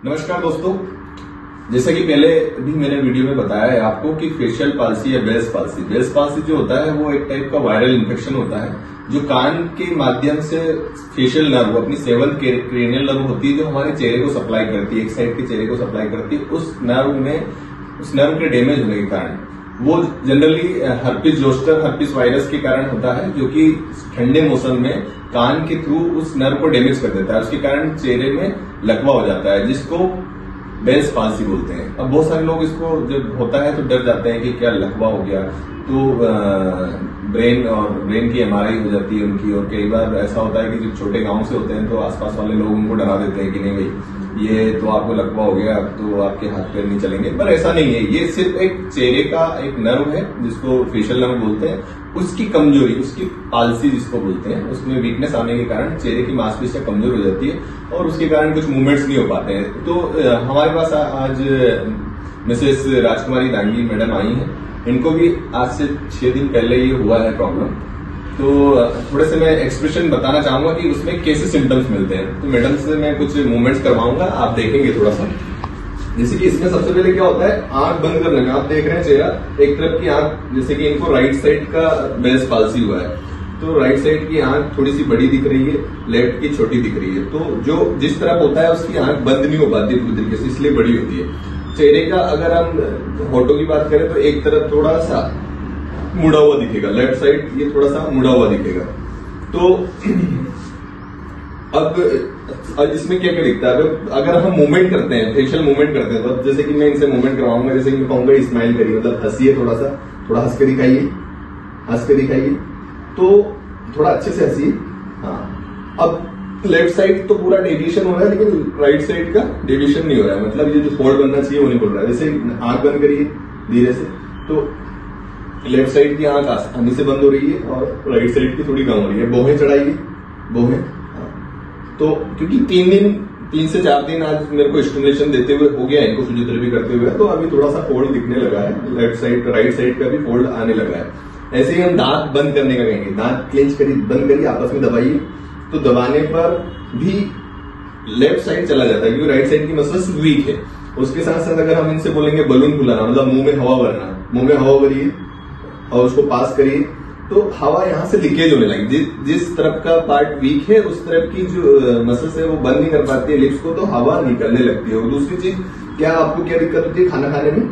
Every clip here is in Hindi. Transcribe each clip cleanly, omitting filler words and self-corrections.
नमस्कार दोस्तों, जैसा कि पहले भी मैंने वीडियो में बताया है आपको कि फेशियल पाल्सी या बेल्स पाल्सी जो होता है वो एक टाइप का वायरल इन्फेक्शन होता है जो कान के माध्यम से फेशियल नर्व, अपनी सेवंथ क्रेनियल नर्व होती है जो हमारे चेहरे को सप्लाई करती है, एक साइड के चेहरे को सप्लाई करती है, उस नर्व के डैमेज होने के कारण वो generally herpes zoster herpes virus के कारण होता है, जो कि ठंडे मौसम में कान के थ्रू उस नर्व को डैमेज कर देता है। उसके कारण चेहरे में लकवा हो जाता है जिसको बेल्स पाल्सी बोलते हैं। अब बहुत सारे लोग इसको जब होता है तो डर जाते हैं कि क्या लकवा हो गया, तो ब्रेन की एमआरआई हो जाती है उनकी। और कई बार ऐसा होता है कि जो छोटे गांव से होते हैं तो आसपास वाले लोग उनको डरा देते हैं कि नहीं भाई ये तो आपको लकवा हो गया, तो आपके हाथ पैर नहीं चलेंगे। पर ऐसा नहीं है, ये सिर्फ एक चेहरे का एक नर्व है जिसको फेशियल नर्व बोलते हैं। उसकी कमजोरी, उसकी पाल्सी जिसको बोलते हैं, उसमें वीकनेस आने के कारण चेहरे की मांसपेशियां कमजोर हो जाती है और उसके कारण कुछ मूवमेंट्स नहीं हो पाते हैं। तो हमारे पास आज मिसेस राजकुमारी दांगी मैडम आई हैं। इनको भी आज से 6 दिन पहले ये हुआ है प्रॉब्लम। तो थोड़े से मैं एक्सप्रेशन बताना चाहूंगा कि उसमें कैसे सिम्टम्स मिलते हैं। तो मैडम से मैं कुछ मूवमेंट्स करवाऊंगा, आप देखेंगे थोड़ा सा। जैसे कि इसमें सबसे पहले क्या होता है, आंख बंद कर लेना। आप देख रहे हैं चेहरा, एक तरफ की आंख, जैसे कि इनको राइट साइड का बेल्स पाल्सी हुआ है तो राइट साइड की आंख थोड़ी सी बड़ी दिख रही है, लेफ्ट की छोटी दिख रही है। तो जो जिस तरफ होता है उसकी आंख बंद नहीं हो पाती पूरी तरीके से, इसलिए बड़ी होती है। चेहरे का अगर हम होठों की बात करें तो एक तरफ थोड़ा सा मुड़ा हुआ दिखेगा, लेफ्ट साइड ये थोड़ा सा मुड़ा हुआ दिखेगा। तो अब इसमें क्या क्या दिखता है, अगर हम मूवमेंट करते हैं, फेशियल मूवमेंट करते हैं, तो जैसे कि मैं इनसे मूवमेंट करवाऊंगा, जैसे कि मैं कहूंगा स्माइल करिए, मतलब हंसिए, थोड़ा हंस के दिखाइए, तो थोड़ा अच्छे से हंसिए। हाँ, अब लेफ्ट साइड तो पूरा डेविएशन हो रहा है लेकिन राइट साइड का डेविएशन नहीं हो रहा है, मतलब ये जो फोल्ड बनना चाहिए वो नहीं बोल रहा है। जैसे आंख बंद करिए धीरे से, तो लेफ्ट साइड की आंख आसानी से बंद हो रही है और राइट साइड की थोड़ी कम हो रही है। बोहें चढ़ाइए, बोहें। तो क्योंकि 3 से 4 दिन आज मेरे को स्टिमुलेशन देते हुए हो गया है, इनको फिजियोथेरेपी करते हुए, तो अभी थोड़ा सा फोल्ड दिखने लगा है, लेफ्ट साइड राइट साइड का भी फोल्ड आने लगा है। ऐसे ही हम दांत बंद करने का कहेंगे, दांत क्लेंच करिए, बंद करिए, आपस में दबाइए, तो दबाने पर भी लेफ्ट साइड चला जाता है क्योंकि राइट साइड की मसल्स वीक है। उसके साथ साथ अगर हम इनसे बोलेंगे बलून फुलाना, मतलब मुंह में हवा भरना, मुंह में हवा भरिए और उसको पास करिए, तो हवा यहां से लीकेज होने लगी। जिस तरफ का पार्ट वीक है उस तरफ की जो मसल्स है वो बंद नहीं कर पाती है लिप्स को, तो हवा निकलने लगती है। और दूसरी चीज, क्या आपको क्या दिक्कत होती है खाना खाने में?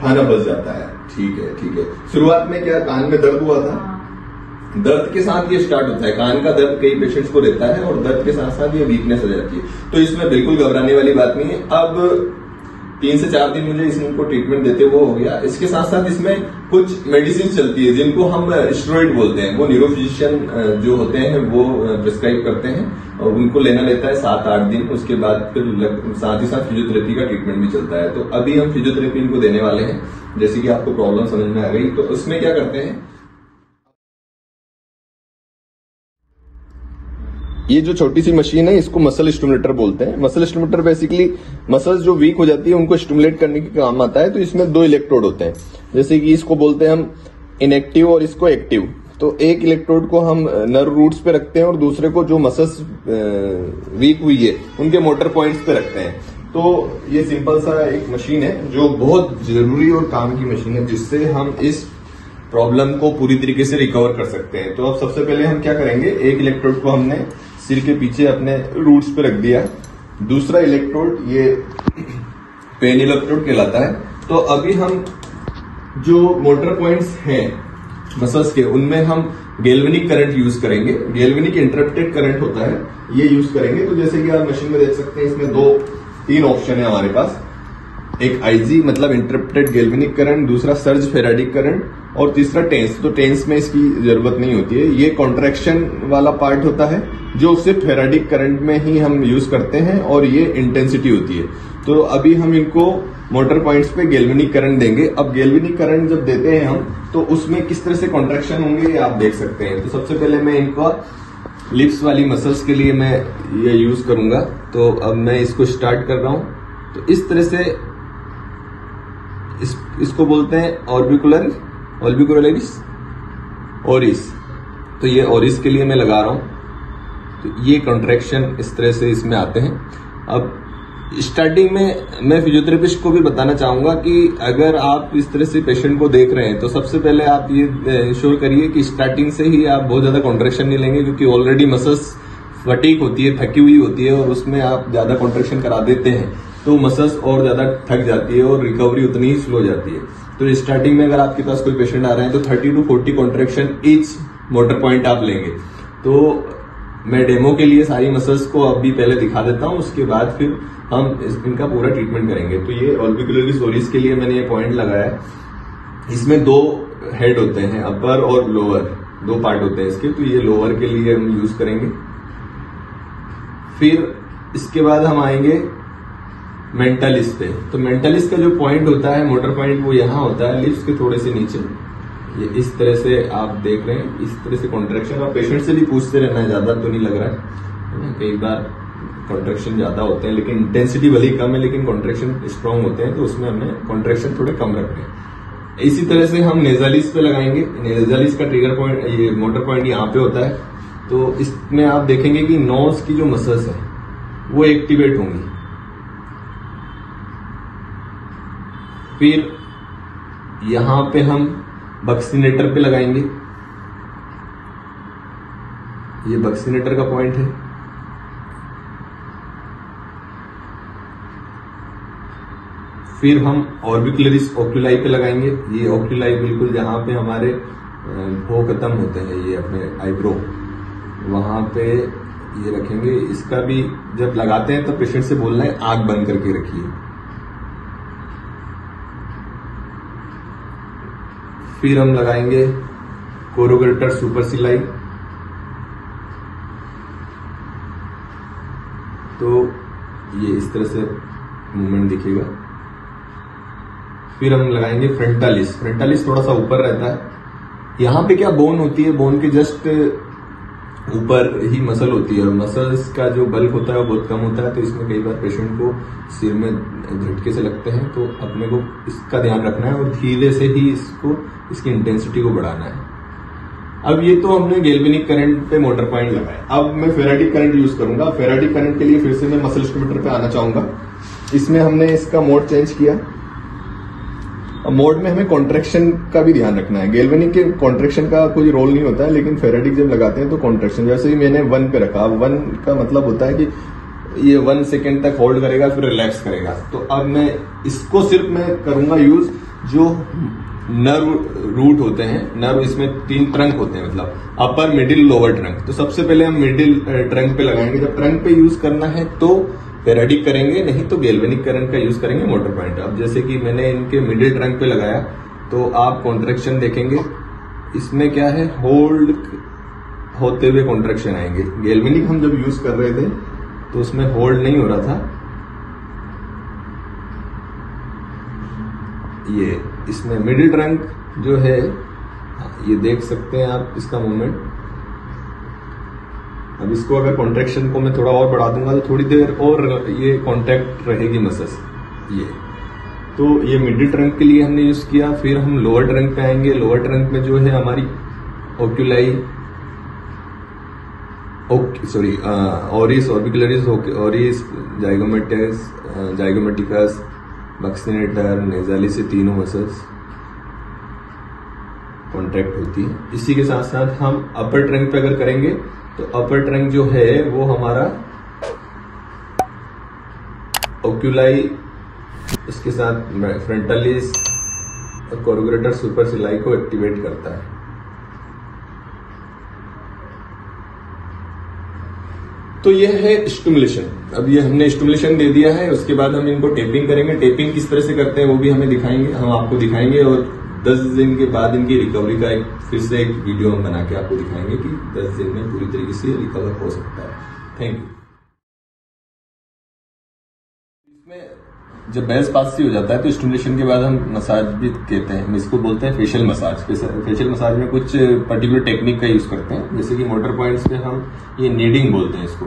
खाना फंस जाता है। ठीक है। शुरुआत में क्या कान में दर्द हुआ था? दर्द के साथ ये स्टार्ट होता है, कान का दर्द कई पेशेंट्स को रहता है और दर्द के साथ साथ ये वीकनेस हो जाती है। तो इसमें बिल्कुल घबराने वाली बात नहीं है। अब 3 से 4 दिन मुझे इसको ट्रीटमेंट देते हुए हो गया। इसके साथ साथ इसमें कुछ मेडिसिन चलती है जिनको हम स्टेरॉइड बोलते हैं, वो न्यूरोफिजिशियन जो होते हैं वो प्रिस्क्राइब करते हैं और उनको लेना लेता है 7-8 दिन। उसके बाद फिर साथ ही साथ फिजियोथेरेपी का ट्रीटमेंट भी चलता है। तो अभी हम फिजियोथेरेपी इनको देने वाले हैं, जैसे कि आपको प्रॉब्लम समझ में आ गई। तो उसमें क्या करते हैं, ये जो छोटी सी मशीन है इसको मसल स्टिमुलेटर बोलते हैं। मसल स्टिमुलेटर बेसिकली मसल्स जो वीक हो जाती है उनको स्टिमुलेट करने के काम आता है। तो इसमें 2 इलेक्ट्रोड होते हैं, जैसे कि इसको बोलते हैं हम इनएक्टिव और इसको एक्टिव। तो एक इलेक्ट्रोड को हम नर्व रूट्स पे रखते हैं और दूसरे को जो मसल्स वीक हुई है उनके मोटर पॉइंट्स पे रखते हैं। तो ये सिंपल सा एक मशीन है जो बहुत जरूरी और काम की मशीन है, जिससे हम इस प्रॉब्लम को पूरी तरीके से रिकवर कर सकते हैं। तो अब सबसे पहले हम क्या करेंगे, एक इलेक्ट्रोड को हमने सिर के पीछे अपने रूट्स पे रख दिया, दूसरा इलेक्ट्रोड ये पेन इलेक्ट्रोड कहलाता है। तो अभी हम जो मोटर पॉइंट्स हैं मसल्स के, उनमें हम गैल्वेनिक करंट यूज करेंगे। गैल्वेनिक इंटरप्टेड करंट होता है, ये यूज करेंगे। तो जैसे कि आप मशीन में देख सकते हैं, इसमें 2-3 ऑप्शन है हमारे पास। एक आईजी मतलब इंटरप्टेड गैल्वेनिक करंट, दूसरा सर्ज फेराडिक करंट और तीसरा टेंस। तो टेंस में इसकी जरूरत नहीं होती है, ये कॉन्ट्रैक्शन वाला पार्ट होता है जो सिर्फ फेराडिक करंट में ही हम यूज करते हैं और ये इंटेंसिटी होती है। तो अभी हम इनको मोटर पॉइंट्स पे गैल्वेनिक करंट देंगे। अब गैल्वेनिक करंट जब देते हैं हम, तो उसमें किस तरह से कॉन्ट्रैक्शन होंगे ये आप देख सकते हैं। तो सबसे पहले मैं इनको लिप्स वाली मसल्स के लिए मैं ये यूज करूंगा। तो अब मैं इसको स्टार्ट कर रहा हूं। तो इस तरह से इसको बोलते हैं ऑर्बिकुलरिस ओरिस। तो ये ओरिस के लिए मैं लगा रहा हूं। तो ये कॉन्ट्रैक्शन इस तरह से इसमें आते हैं। अब स्टार्टिंग में मैं फिजियोथेरेपिस्ट को भी बताना चाहूंगा कि अगर आप इस तरह से पेशेंट को देख रहे हैं तो सबसे पहले आप ये इंश्योर करिए कि स्टार्टिंग से ही आप बहुत ज्यादा कॉन्ट्रैक्शन नहीं लेंगे, क्योंकि ऑलरेडी मसल्स फटीक होती है, थकी हुई होती है, और उसमें आप ज्यादा कॉन्ट्रैक्शन करा देते हैं तो मसल्स और ज्यादा थक जाती है और रिकवरी उतनी ही स्लो जाती है। तो स्टार्टिंग में अगर आपके पास कोई पेशेंट आ रहे हैं तो 30 to 40 contraction each motor point आप लेंगे। तो मैं डेमो के लिए सारी मसल्स को अभी पहले दिखा देता हूं, उसके बाद फिर हम इनका पूरा ट्रीटमेंट करेंगे। तो ये ऑर्बिकुलरिस ओरिस के लिए मैंने ये पॉइंट लगाया है। इसमें 2 हेड होते हैं, अपर और लोअर, 2 पार्ट होते हैं इसके। तो ये लोअर के लिए हम यूज करेंगे। फिर इसके बाद हम आएंगे मेंटलिस पे। तो मेंटलिस का जो पॉइंट होता है, मोटर पॉइंट, वो यहाँ होता है लिप्स के थोड़े से नीचे। ये इस तरह से आप देख रहे हैं, इस तरह से कॉन्ट्रैक्शन। आप पेशेंट से भी पूछते रहना है, ज्यादा तो नहीं लग रहा है। कई बार कॉन्ट्रैक्शन ज्यादा होते हैं लेकिन इंटेंसिटी भले ही कम है, लेकिन कॉन्ट्रैक्शन स्ट्रांग होते हैं, तो उसमें हमने कॉन्ट्रैक्शन थोड़े कम रखने हैं। इसी तरह से हम नेजालिस पे लगाएंगे। नेजालिस का ट्रिगर पॉइंट, ये मोटर पॉइंट यहाँ पे होता है। तो इसमें आप देखेंगे कि नोज की जो मसल्स है वो एक्टिवेट होंगी। फिर यहां पे हम बक्सिनेटर पे लगाएंगे। ये बक्सिनेटर का पॉइंट है। फिर हम ऑर्बिकुलरिस ओक्यूलाई पे लगाएंगे। ये ओक्यूलाई बिल्कुल जहां पे हमारे वो खत्म होते हैं, ये अपने आईब्रो, वहां पे ये रखेंगे। इसका भी जब लगाते हैं तब पेशेंट से बोलना है आंख बंद करके रखिए। फिर हम लगाएंगे कोरोगेटर सुपरसिलाई। तो ये इस तरह से मूवमेंट दिखेगा। फिर हम लगाएंगे फ्रंटालिस। फ्रंटालिस थोड़ा सा ऊपर रहता है। यहां पे क्या बोन होती है, बोन के जस्ट ऊपर ही मसल होती है, और मसल्स का जो बल्क होता है वो बहुत कम होता है। तो इसमें कई बार पेशेंट को सिर में झटके से लगते हैं, तो अपने को इसका ध्यान रखना है और धीरे से ही इसकी इंटेंसिटी को बढ़ाना है। अब ये तो हमने गैल्वेनिक करंट पे मोटर पॉइंट लगाया। अब मैं फेराटिक करंट यूज करूंगा। फेराटिक करंट के लिए फिर से मैं मसल इंस्ट्रूमेंटर पे आना चाहूंगा। इसमें हमने इसका मोड चेंज किया। मोड में हमें कॉन्ट्रैक्शन का भी ध्यान रखना है। गैल्वेनिक के कॉन्ट्रैक्शन का कोई रोल नहीं होता है, लेकिन फेराटिक जब लगाते हैं तो कॉन्ट्रैक्शन, जैसे ही मैंने 1 पे रखा। 1 का मतलब होता है कि ये 1 सेकेंड तक होल्ड करेगा फिर रिलैक्स करेगा। तो अब मैं इसको सिर्फ मैं करूंगा यूज जो नर्व रूट होते हैं। नर्व इसमें 3 ट्रंक होते हैं, मतलब अपर, मिडिल, लोअर ट्रंक। तो सबसे पहले हम मिडिल ट्रंक पे लगाएंगे। जब ट्रंक पे यूज करना है तो फेराटिक करेंगे, नहीं तो गैल्वेनिक करंट का यूज करेंगे मोटर पॉइंट। अब जैसे कि मैंने इनके मिडिल ट्रंक पे लगाया तो आप कॉन्ट्रैक्शन देखेंगे। इसमें क्या है, होल्ड होते हुए कॉन्ट्रैक्शन आएंगे। गैल्वेनिक हम जब यूज कर रहे थे तो उसमें होल्ड नहीं हो रहा था। ये इसमें मिडिल ट्रंक जो है, ये देख सकते हैं आप इसका मूवमेंट। अब इसको अगर कॉन्ट्रैक्शन को मैं थोड़ा और बढ़ा दूंगा तो थोड़ी देर और ये कॉन्टैक्ट रहेगी मसल्स। ये तो ये मिडिल ट्रंक के लिए हमने यूज किया। फिर हम लोअर ट्रंक पे आएंगे। लोअर ट्रंक में जो है हमारी ओक्यूलाई, ओरिस, ऑर्बिकुलरिस, ओरिस, जाइगोमेटिकस, बक्सिनेटर, नेजालिस, ये तीनों मसल्स कॉन्ट्रैक्ट होती है। इसी के साथ साथ हम अपर ट्रंक पे अगर करेंगे तो अपर ट्रंक जो है वो हमारा ओक्यूलाई, इसके साथ फ्रंटालिस और कोरोगेटर सुपरसिलाई को एक्टिवेट करता है। तो ये है स्टिमुलेशन। अब ये हमने स्टिमुलेशन दे दिया है, उसके बाद हम इनको टेपिंग करेंगे। टेपिंग किस तरह से करते हैं वो भी हमें दिखाएंगे, हम आपको दिखाएंगे। और 10 दिन के बाद इनकी रिकवरी का फिर से एक वीडियो हम बना के आपको दिखाएंगे कि 10 दिन में पूरी तरीके से रिकवर हो सकता है। Thank you. इसमें जब बेल्स पाल्सी हो जाता है तो स्टिमुलेशन के बाद हम मसाज भी कहते हैं, हम इसको बोलते हैं फेशियल मसाज। फेशियल मसाज में कुछ पर्टिकुलर टेक्निक का यूज करते हैं, जैसे कि मोटर पॉइंट्स पे हम ये नीडिंग बोलते हैं इसको।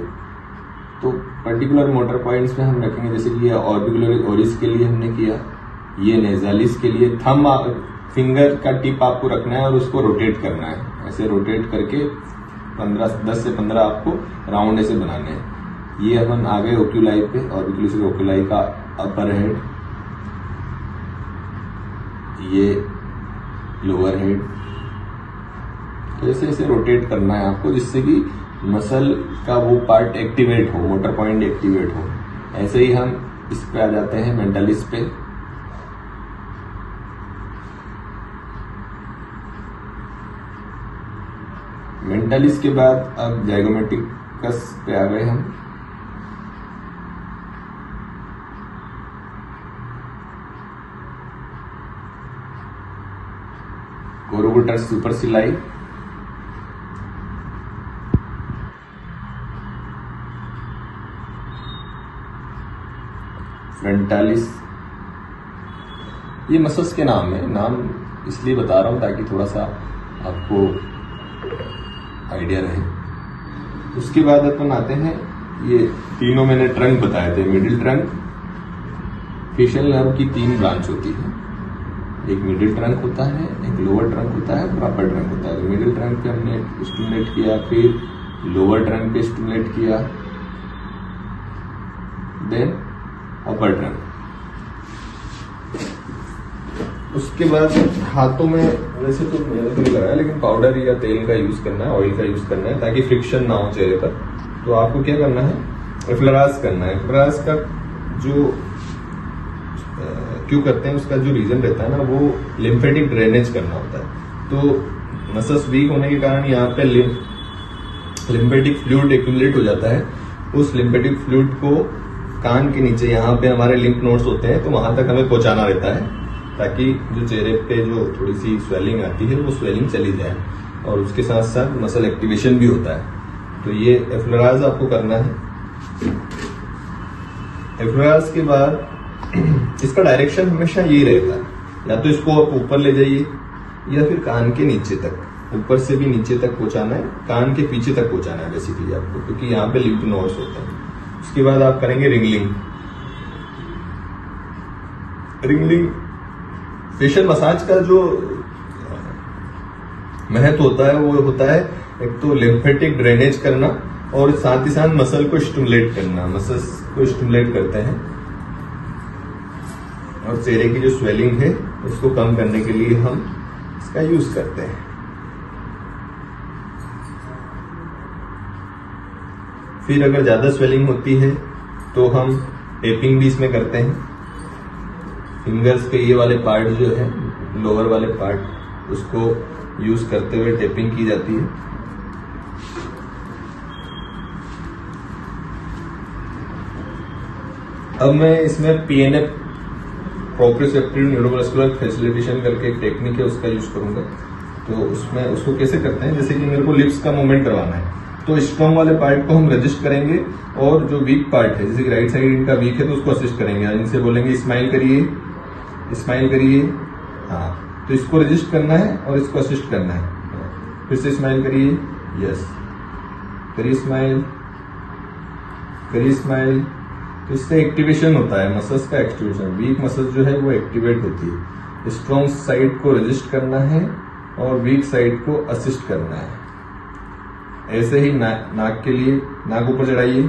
तो पर्टिकुलर मोटर पॉइंट्स पे हम रखेंगे, जैसे कि ये ऑर्बिकुलर ओरिस के लिए हमने किया, ये नेजालिस के लिए। थंब फिंगर का टिप आपको रखना है और उसको रोटेट करना है। ऐसे रोटेट करके 10 से 15 आपको राउंड ऐसे बनाने हैं। ये अपन आ गए ओक्यूलाई पे, ऑर्बिकुलर ओक्यूलाई का अपर हेड, ये लोअर हेड। तो ऐसे ऐसे रोटेट करना है आपको जिससे कि मसल का वो पार्ट एक्टिवेट हो, मोटर पॉइंट एक्टिवेट हो। ऐसे ही हम इस पे आ जाते हैं मेंटालिस पे। मेंटालिस के बाद अब जाइगोमेटिकस पे आ गए हम। कोरोबोटर सुपरसिलाई, फ्रंटालिस। ये मसल्स के नाम है, नाम इसलिए बता रहा हूं ताकि थोड़ा सा आपको आइडिया रहे। उसके बाद अपन आते हैं, ये तीनों मैंने ट्रंक बताए थे, मिडिल ट्रंक। फेशियल नर्व की 3 ब्रांच होती है, एक मिडिल ट्रंक होता है, एक लोअर ट्रंक होता है, अपर ट्रंक होता है। मिडिल ट्रंक पे हमने स्टिमुलेट किया, फिर लोअर ट्रंक पे स्टिमुलेट किया, देन अपर ट्रंक। उसके बाद हाथों में, वैसे तो मैंने तो नहीं लगाया, लेकिन पाउडर या तेल का यूज करना है, ऑयल का यूज करना है ताकि फ्रिक्शन ना हो चेहरे पर। तो आपको क्या करना है, एफ्लराज करना है। एफ्लराज का जो क्यों करते हैं, उसका जो रीजन रहता है ना, वो लिम्फेटिक ड्रेनेज करना होता है। तो मसल्स वीक होने के कारण यहाँ पे लिम्फेटिक फ्लूइड एक्यूमुलेट हो जाता है। उस लिम्फेटिक फ्लूइड को कान के नीचे, यहाँ पे हमारे लिम्फ नोड्स होते हैं, तो वहां तक हमें पहुंचाना रहता है ताकि जो चेहरे पे जो थोड़ी सी स्वेलिंग आती है वो स्वेलिंग चली जाए, और उसके साथ साथ मसल एक्टिवेशन भी होता है। तो ये एफ्लराज आपको करना है। एफ्लराज के बाद इसका डायरेक्शन हमेशा यही रहता है, या तो इसको आप ऊपर ले जाइए या फिर कान के नीचे तक, ऊपर से भी नीचे तक पहुंचाना है, कान के पीछे तक पहुंचाना है बेसिकली आपको, क्योंकि यहाँ पे लिम्फ नोड्स होते हैं। उसके बाद आप करेंगे रिंगलिंग। रिंगलिंग फेशियल मसाज का जो महत्व होता है वो होता है एक तो लिम्फेटिक ड्रेनेज करना और साथ ही साथ मसल को स्टिमुलेट करना। मसल्स को स्टिमुलेट करते हैं और चेहरे की जो स्वेलिंग है उसको कम करने के लिए हम इसका यूज करते हैं। फिर अगर ज्यादा स्वेलिंग होती है तो हम टेपिंग भी इसमें करते हैं। फिंगर्स के ये वाले पार्ट जो है, लोअर वाले पार्ट, उसको यूज करते हुए टेपिंग की जाती है। अब मैं इसमें पीएनएफ, प्रोप्रियोसेप्टिव न्यूरोमस्कुलर फैसिलिटेशन करके एक टेक्निक है, उसका यूज करूंगा। तो उसमें उसको कैसे करते हैं, जैसे कि मेरे को लिप्स का मूवमेंट करवाना है, तो स्ट्रॉन्ग वाले पार्ट को हम रजिस्ट करेंगे और जो वीक पार्ट है, जैसे कि राइट साइड इनका वीक है तो उसको असिस्ट करेंगे। इनसे बोलेंगे स्माइल करिए, स्माइल करिए, हाँ, तो इसको रजिस्ट करना है और इसको असिस्ट करना है। फिर से स्माइल करिए, यस, करिए स्माइल, करिए स्माइल। तो इससे एक्टिवेशन होता है, मसल्स का एक्टिवेशन। वीक मसल्स जो है वो एक्टिवेट होती है। स्ट्रॉन्ग साइड को रजिस्ट करना है और वीक साइड को असिस्ट करना है। ऐसे ही नाक के लिए, नाक ऊपर चढ़ाइए,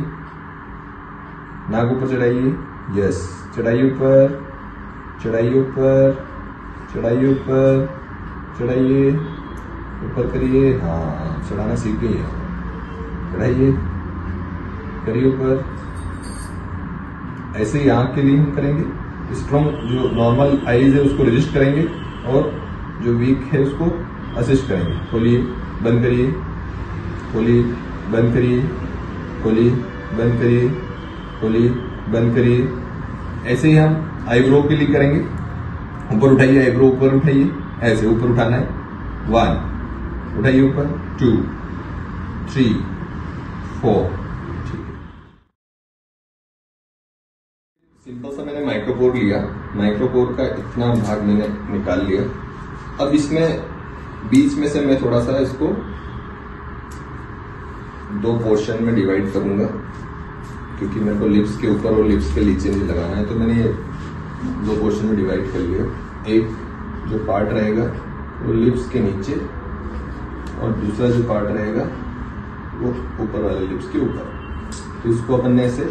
नाक ऊपर चढ़ाइए, यस, चढ़ाइए ऊपर, चढ़ाइए ऊपर, चढ़ाइए ऊपर, चढ़ाइए ऊपर, करिए, हाँ, चढ़ाना सीख गई है, चढ़ाइए, करिए ऊपर। ऐसे ही आंख के लिए हम करेंगे। स्ट्रॉन्ग जो नॉर्मल आईज है उसको रजिस्ट करेंगे और जो वीक है उसको असिस्ट करेंगे। खोलिए, बंद करिए, खोलिए, बंद करिए, खोलिए, बंद करिए, खोलिए, बंद करिए। ऐसे ही हम आईब्रो के लिए करेंगे। ऊपर उठाइए, आईब्रो ऊपर उठाइए, ऐसे ऊपर उठाना है। 1, उठाइए ऊपर, 2, 3, 4। सिंपल सा मैंने माइक्रोपोर लिया, माइक्रोपोर का इतना भाग मैंने निकाल लिया। अब इसमें बीच में से मैं थोड़ा सा इसको 2 पोर्शन में डिवाइड करूंगा, क्योंकि मेरे को लिप्स के ऊपर और लिप्स के नीचे नहीं लगाना है। तो मैंने ये 2 पोर्शन में डिवाइड कर लिया। एक जो पार्ट रहेगा वो लिप्स के नीचे और दूसरा जो पार्ट रहेगा वो ऊपर वाले लिप्स के ऊपर। तो इसको अपन ने ऐसे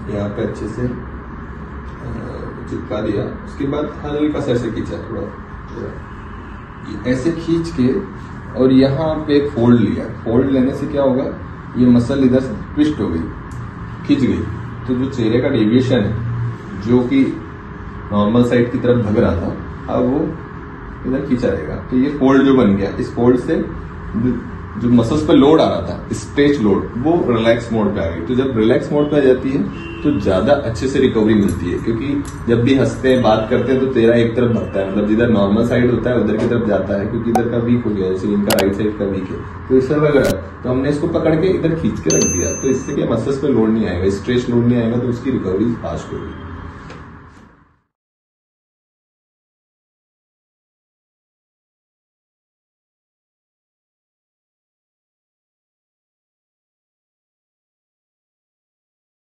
यहाँ पे अच्छे से चिपका दिया। उसके बाद हल्का सा ऐसे खींचा, थोड़ा ऐसे खींच के, और यहाँ पे एक फोल्ड लिया। फोल्ड लेने से क्या होगा, ये मसल इधर से ट्विस्ट हो गई, खींच गई, तो जो चेहरे का डेविएशन है जो कि नॉर्मल साइड की तरफ भग रहा था, अब वो इधर खींचा रहेगा। तो ये फोल्ड जो बन गया, इस फोल्ड से जो मसल्स पे लोड आ रहा था, स्ट्रेच लोड, वो रिलैक्स मोड पे आ गई। तो जब रिलैक्स मोड पे आ जाती है तो ज्यादा अच्छे से रिकवरी मिलती है, क्योंकि जब भी हंसते हैं, बात करते हैं, तो चेहरा एक तरफ भगता है, मतलब जिधर नॉर्मल साइड होता है उधर की तरफ जाता है, क्योंकि इधर का वीक हो गया, जैसे इनका राइट साइड का वीक है, तो इससे लग रहा है। तो हमने इसको पकड़ के इधर खींच के रख दिया, तो इससे क्या मसल्स पे लोड नहीं आएगा, स्ट्रेच लोड नहीं आएगा, तो उसकी रिकवरी फास्ट होगी।